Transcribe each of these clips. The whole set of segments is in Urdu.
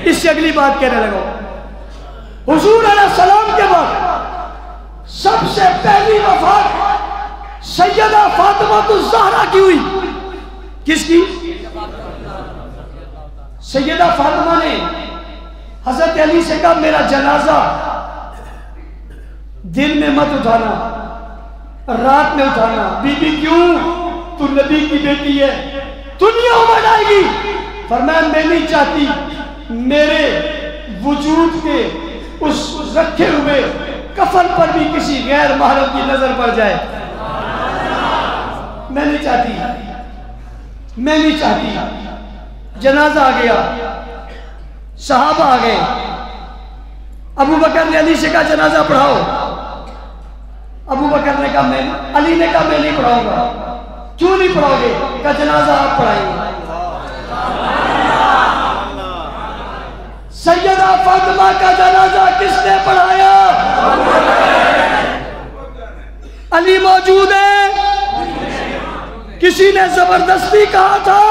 اس سے اگلی بات کہنے لگا، حضور علیہ السلام کے بعد سب سے پہلی وفات سیدہ فاطمہ الزہرا کی ہوئی۔ کس کی؟ سیدہ فاطمہ نے حضرت علی سے کہا میرا جنازہ دن میں مت اٹھانا، رات میں اٹھانا۔ بی بی کیوں؟ تو نبی کی بیٹی ہے، دنیا بنائے گی۔ فرمایا میں نہیں چاہتی میرے وجود کے اس رکھے ہوئے کفن پر بھی کسی غیر محرم کی نظر پڑ جائے، میں نہیں چاہتی، میں نہیں چاہتی۔ جنازہ آ گیا، صحابہ آ گئے، ابو بکر نے علی سے کہا جنازہ پڑھاؤ۔ ابو بکر نے کہا میں، علی نے کہا میں نہیں پڑھاؤں گا۔ کیوں نہیں پڑھاؤ گے؟ کہا جنازہ آپ پڑھائیں گے۔ سیدہ فاطمہ کا جنازہ کس نے پڑھایا؟ علی موجود ہے؟ کسی نے زبردستی کہا تھا؟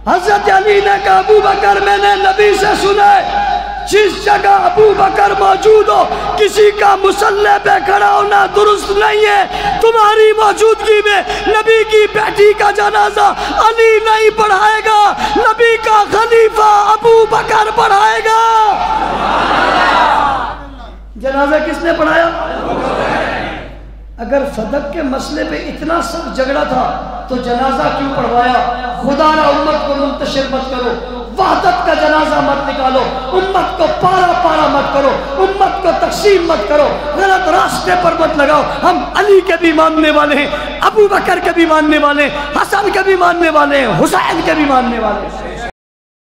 حضرت علی نے کہا ابو بکر میں نے نبی سے سنا ہے جس جگہ ابو بکر موجود ہو کسی کا مصلی پہ کھڑا ہونا درست نہیں ہے۔ تمہاری موجودگی میں نبی کی بیٹی کا جنازہ علی نہیں پڑھائے گا، نبی کا خلیفہ ابو بکر پڑھائے گا۔ جنازہ کس نے پڑھایا؟ اگر صدق کے مسئلے پہ اتنا سخت جھگڑا تھا تو جنازہ کیوں پڑھوایا؟ خدا را امت کو منتشر مت کرو، وحدت کا جنازہ مت نکالو، امت کو پارا پارا مت کرو، امت کو تقسیم مت کرو، غلط راستے پر مت لگاؤ۔ ہم علی کے بھی ماننے والے ہیں، ابو بکر کے بھی ماننے والے ہیں، حسن کے بھی ماننے والے ہیں، حسین کے بھی ماننے والے ہیں۔